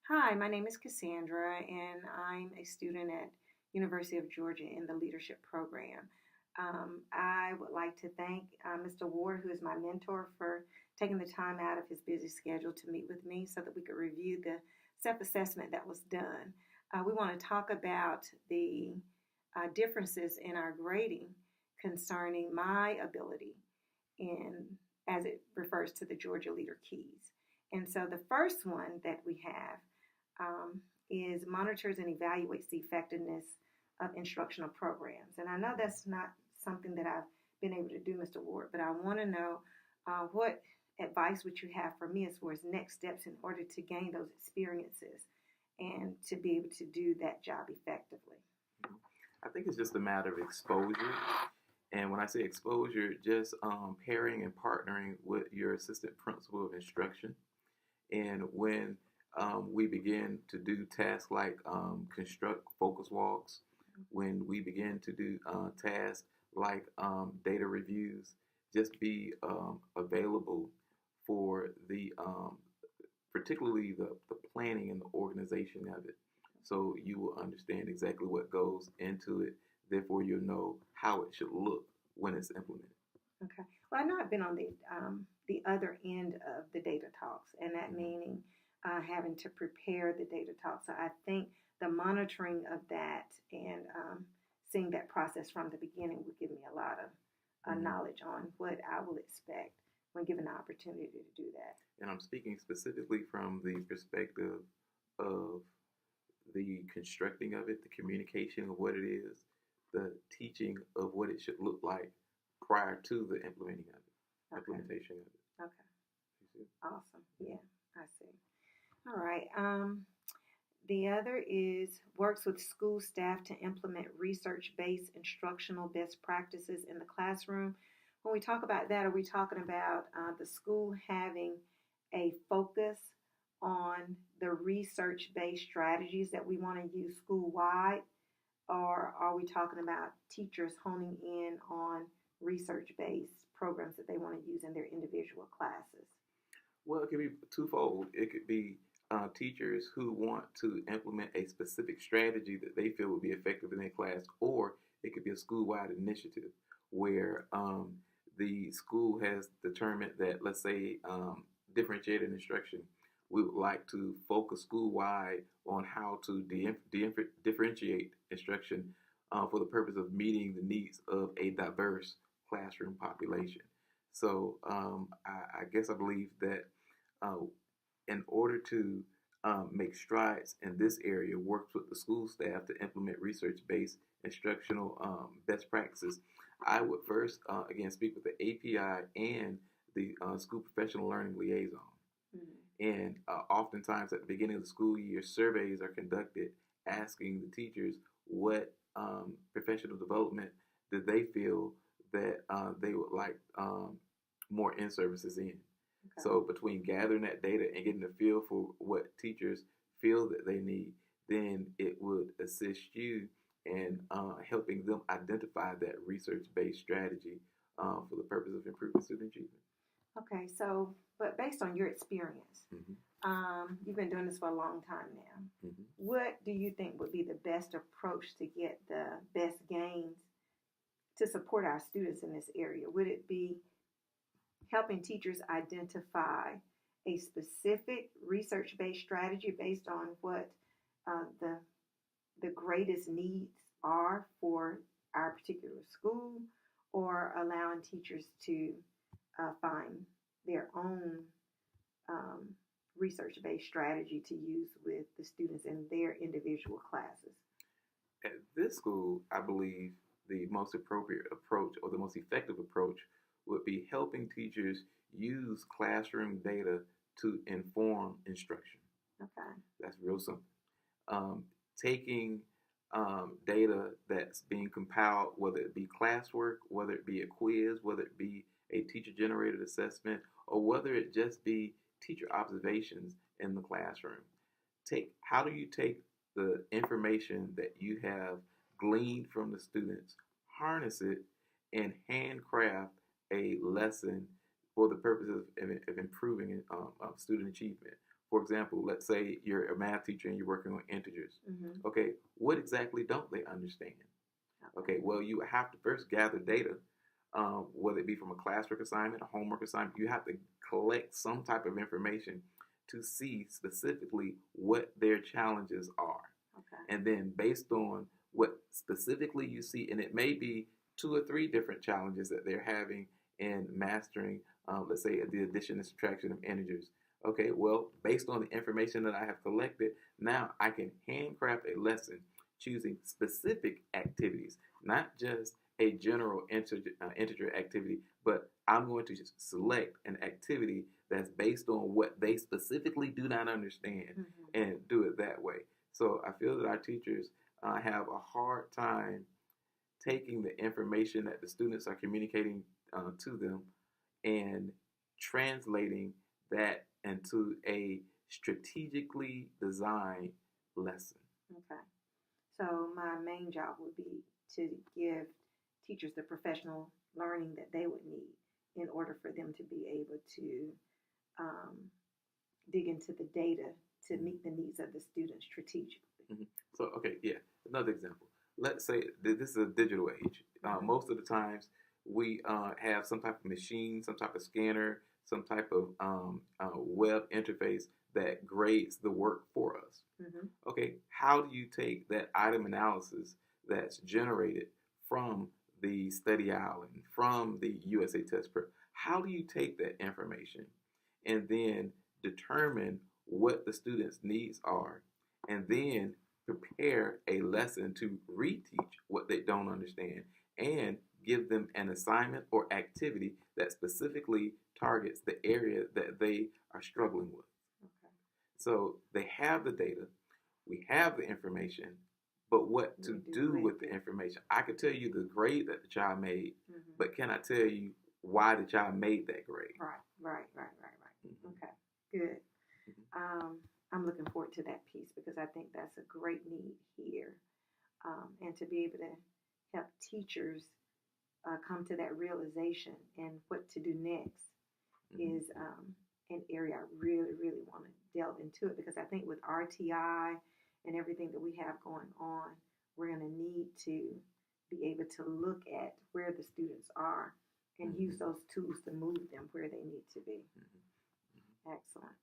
Hi, my name is Cassandra, and I'm a student at University of Georgia in the leadership program. I would like to thank Mr. Ward, who is my mentor, for taking the time out of his busy schedule to meet with me so that we could review the self-assessment that was done. We want to talk about the differences in our grading concerning my ability in as it refers to the Georgia Leader Keys. And so the first one that we have is monitors and evaluates the effectiveness of instructional programs. And I know that's not something that I've been able to do, Mr. Ward, but I want to know what advice would you have for me as far as next steps in order to gain those experiences and to be able to do that job effectively. I think it's just a matter of exposure. And when I say exposure, just pairing and partnering with your assistant principal of instruction. And when we begin to do tasks like construct focus walks, when we begin to do tasks like data reviews, just be available for the particularly the planning and the organization of it. So you will understand exactly what goes into it. Therefore, you'll know how it should look when it's implemented. Okay. Well, I know I've been on the other end of the data talks, and that Mm-hmm. meaning having to prepare the data talks. So I think the monitoring of that and seeing that process from the beginning would give me a lot of Mm-hmm. knowledge on what I will expect when given the opportunity to do that. And I'm speaking specifically from the perspective of the constructing of it, the communication of what it is, the teaching of what it should look like prior to the implementing of it, Okay. implementation of it. Okay. You see? Awesome. Yeah, I see. All right. The other is works with school staff to implement research-based instructional best practices in the classroom. When we talk about that, are we talking about the school having a focus on the research-based strategies that we want to use school-wide, or are we talking about teachers honing in on research-based programs that they want to use in their individual classes? Well, it could be twofold. It could be teachers who want to implement a specific strategy that they feel would be effective in their class, or it could be a school-wide initiative where the school has determined that, let's say, differentiated instruction, we would like to focus school-wide on how to differentiate instruction for the purpose of meeting the needs of a diverse classroom population. So I guess I believe that uh, in order to make strides in this area, works with the school staff to implement research-based instructional best practices. I would first, again, speak with the API and the school professional learning liaison. Mm-hmm. And oftentimes at the beginning of the school year, surveys are conducted asking the teachers what professional development do they feel that they would like more in services in. Okay. So between gathering that data and getting a feel for what teachers feel that they need, then it would assist you in helping them identify that research-based strategy for the purpose of improving student achievement. Okay, so, but based on your experience, Mm-hmm. you've been doing this for a long time now. Mm-hmm. What do you think would be the best approach to get the best gains to support our students in this area? Would it be helping teachers identify a specific research-based strategy based on what the greatest needs are for our particular school, or allowing teachers to find their own um, research-based strategy to use with the students in their individual classes? At this school, I believe the most appropriate approach or the most effective approach would be helping teachers use classroom data to inform instruction. Okay. That's real simple. Um, Taking data that's being compiled, whether it be classwork, whether it be a quiz, whether it be a teacher generated assessment, or whether it just be teacher observations in the classroom. How do you take the information that you have gleaned from the students, harness it, and handcraft a lesson for the purpose of improving student achievement, For example, let's say you're a math teacher and you're working on integers. Mm-hmm. Okay, what exactly don't they understand? Okay, well, you have to first gather data, whether it be from a classwork assignment, a homework assignment. You have to collect some type of information to see specifically what their challenges are. Okay. And then based on what specifically you see, and it may be 2 or 3 different challenges that they're having in mastering, let's say, the addition and subtraction of integers. Okay, well, based on the information that I have collected, now I can handcraft a lesson choosing specific activities, not just a general integer activity, but I'm going to just select an activity that's based on what they specifically do not understand Mm-hmm. and do it that way. So I feel that our teachers have a hard time taking the information that the students are communicating to them and translating that into a strategically designed lesson. Okay. So my main job would be to give teachers the professional learning that they would need in order for them to be able to um, dig into the data to meet the needs of the students strategically. Mm-hmm. So, okay, yeah, another example. Let's say this is a digital age. Mm-hmm. Most of the times we have some type of machine, some type of scanner, some type of web interface that grades the work for us. Mm-hmm. Okay, how do you take that item analysis that's generated from the study island, from the USA Test Prep? How do you take that information and then determine what the students' needs are, and then prepare a lesson to reteach what they don't understand and give them an assignment or activity that specifically targets the area that they are struggling with? Okay. So they have the data, we have the information, but what to do with the information? I could tell you the grade that the child made, Mm-hmm. but can I tell you why the child made that grade? Right. Mm-hmm. Okay, good. Mm-hmm. I'm looking forward to that piece because I think that's a great need here. And to be able to help teachers come to that realization and what to do next Mm-hmm. is an area I really, really want to delve into it because I think with RTI and everything that we have going on, we're going to need to be able to look at where the students are and Mm-hmm. use those tools to move them where they need to be. Mm-hmm. Excellent.